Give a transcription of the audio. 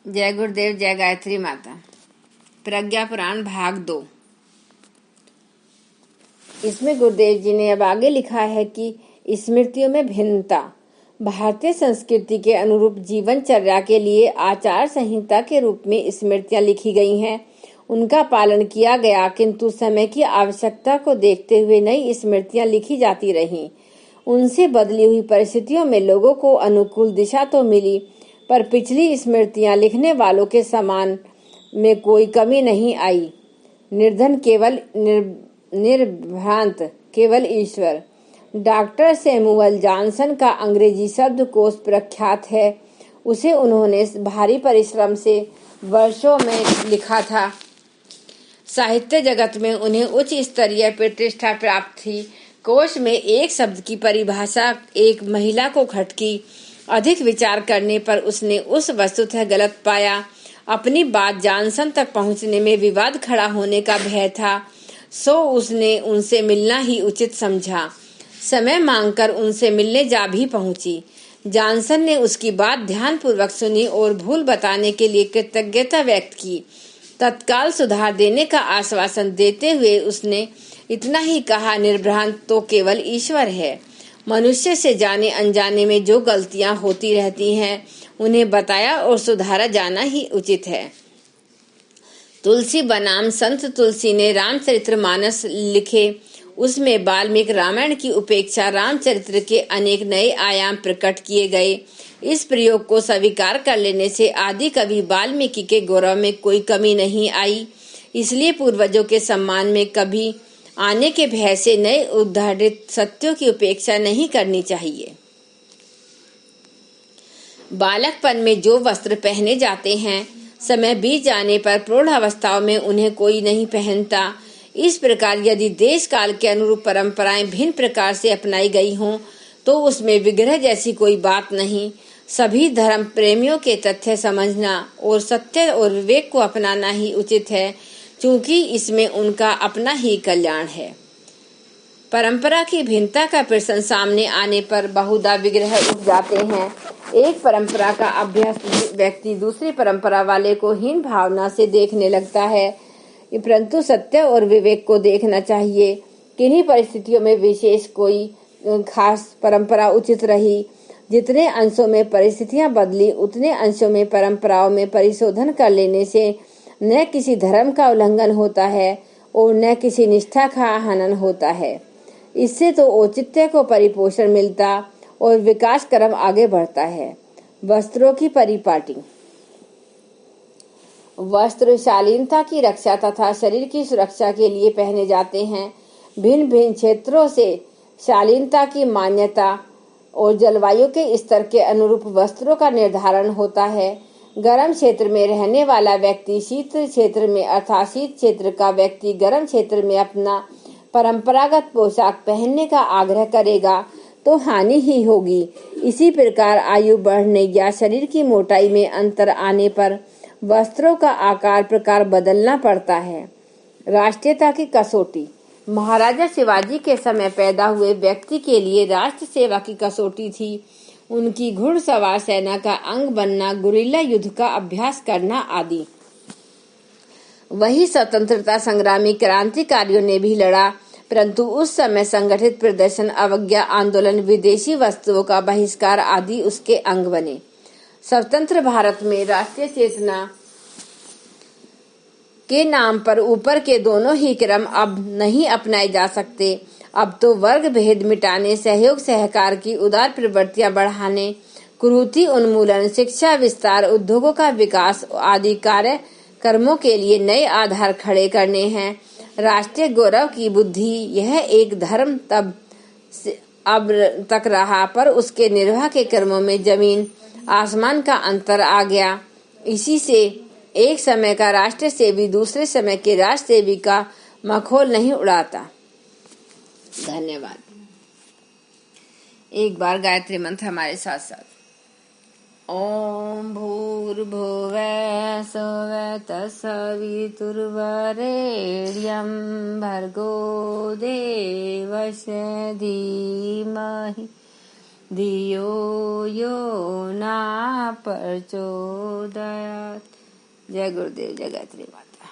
जय गुरुदेव, जय गायत्री माता। प्रज्ञा पुराण भाग 2। इसमें गुरुदेव जी ने अब आगे लिखा है कि स्मृतियों में भिन्नता। भारतीय संस्कृति के अनुरूप जीवनचर्या के लिए आचार संहिता के रूप में स्मृतियां लिखी गई हैं। उनका पालन किया गया, किंतु समय की आवश्यकता को देखते हुए नई स्मृतियां लिखी जाती रहीं। उनसे बदली हुई परिस्थितियों में लोगों को अनुकूल दिशा तो मिली, पर पिछली स्मृतियां लिखने वालों के सम्मान में कोई कमी नहीं आई। निर्धन केवल निर्भ्रांत केवल ईश्वर। डॉक्टर सैमुअल जॉनसन का अंग्रेजी शब्दकोश प्रख्यात है। उसे उन्होंने भारी परिश्रम से वर्षों में लिखा था। साहित्य जगत में उन्हें उच्च स्तरीय प्रतिष्ठा प्राप्त थी। कोश में एक शब्द की परिभाषा एक महिला को खटकी। अधिक विचार करने पर उसने उस वस्तुतः गलत पाया। अपनी बात जॉनसन तक पहुंचने में विवाद खड़ा होने का भय था, सो उसने उनसे मिलना ही उचित समझा। समय मांगकर उनसे मिलने जा भी पहुंची। जॉनसन ने उसकी बात ध्यानपूर्वक सुनी और भूल बताने के लिए कृतज्ञता व्यक्त की। तत्काल सुधार देने का आश्वासन देते हुए उसने इतना ही कहा, निर्भ्रांत तो केवल ईश्वर है। मनुष्य से जाने अनजाने में जो गलतियां होती रहती हैं, उन्हें बताया और सुधारा जाना ही उचित है। तुलसी बनाम संत तुलसी ने रामचरितमानस लिखे। उसमें वाल्मीकि रामायण की उपेक्षा रामचरित्र के अनेक नए आयाम प्रकट किए गए। इस प्रयोग को स्वीकार कर लेने से आदि कवि वाल्मीकि के गौरव में कोई कमी नहीं आई। इसलिए पूर्वजों के सम्मान में कभी आने के भय से नए उद्घाटित सत्यों की उपेक्षा नहीं करनी चाहिए। बालकपन में जो वस्त्र पहने जाते हैं, समय बीत जाने पर प्रौढ़ अवस्थाओं में उन्हें कोई नहीं पहनता। इस प्रकार यदि देश काल के अनुरूप परंपराएं भिन्न प्रकार से अपनाई गई हों, तो उसमें विग्रह जैसी कोई बात नहीं। सभी धर्म प्रेमियों के तथ्य समझना और सत्य और विवेक को अपनाना ही उचित है, क्योंकि इसमें उनका अपना ही कल्याण है। परंपरा की भिन्नता का प्रश्न सामने आने पर बहुधा विग्रह उठ जाते हैं। एक परंपरा का अभ्यस्त व्यक्ति दूसरी परंपरा वाले को हीन भावना से देखने लगता है, परंतु सत्य और विवेक को देखना चाहिए। किन्हीं परिस्थितियों में विशेष कोई खास परंपरा उचित रही। जितने अंशों में परिस्थितियां बदली, उतने अंशों में परंपराओं में परिशोधन कर लेने से न किसी धर्म का उल्लंघन होता है और न किसी निष्ठा का हनन होता है। इससे तो औचित्य को परिपोषण मिलता और विकास क्रम आगे बढ़ता है। वस्त्रों की परिपाटी। वस्त्र शालीनता की रक्षा तथा शरीर की सुरक्षा के लिए पहने जाते हैं। भिन्न भिन्न क्षेत्रों से शालीनता की मान्यता और जलवायु के स्तर के अनुरूप वस्त्रों का निर्धारण होता है। गर्म क्षेत्र में रहने वाला व्यक्ति शीत क्षेत्र में अर्थात शीत क्षेत्र का व्यक्ति गर्म क्षेत्र में अपना परंपरागत पोशाक पहनने का आग्रह करेगा तो हानि ही होगी। इसी प्रकार आयु बढ़ने या शरीर की मोटाई में अंतर आने पर वस्त्रों का आकार प्रकार बदलना पड़ता है। राष्ट्रीयता की कसौटी। महाराजा शिवाजी के समय पैदा हुए व्यक्ति के लिए राष्ट्र सेवा की कसौटी थी उनकी घुड़सवार सेना का अंग बनना, गुरिल्ला युद्ध का अभ्यास करना आदि। वही स्वतंत्रता संग्रामी क्रांतिकारियों ने भी लड़ा, परंतु उस समय संगठित प्रदर्शन, अवज्ञा आंदोलन, विदेशी वस्तुओं का बहिष्कार आदि उसके अंग बने। स्वतंत्र भारत में राष्ट्रीय चेतना के नाम पर ऊपर के दोनों ही क्रम अब नहीं अपनाए जा सकते। अब तो वर्ग भेद मिटाने, सहयोग सहकार की उदार प्रवृत्तियां बढ़ाने, कुरीति उन्मूलन, शिक्षा विस्तार, उद्योगों का विकास आदि कार्यक्रमों के लिए नए आधार खड़े करने हैं। राष्ट्रीय गौरव की बुद्धि यह एक धर्म तब से अब तक रहा, पर उसके निर्वाह के कर्मों में जमीन आसमान का अंतर आ गया। इसी से एक समय का राष्ट्र सेवी दूसरे समय के राष्ट्र सेवी का मखौल नहीं उड़ाता। धन्यवाद। एक बार गायत्री मंत्र हमारे साथ साथ। ओम भूर्भुवः स्वः तत्सवितुर्वरेण्यं भर्गो देवस्य धीमहि धियो यो ना प्रचोदयात्। जय गुरुदेव, जय गायत्री माता।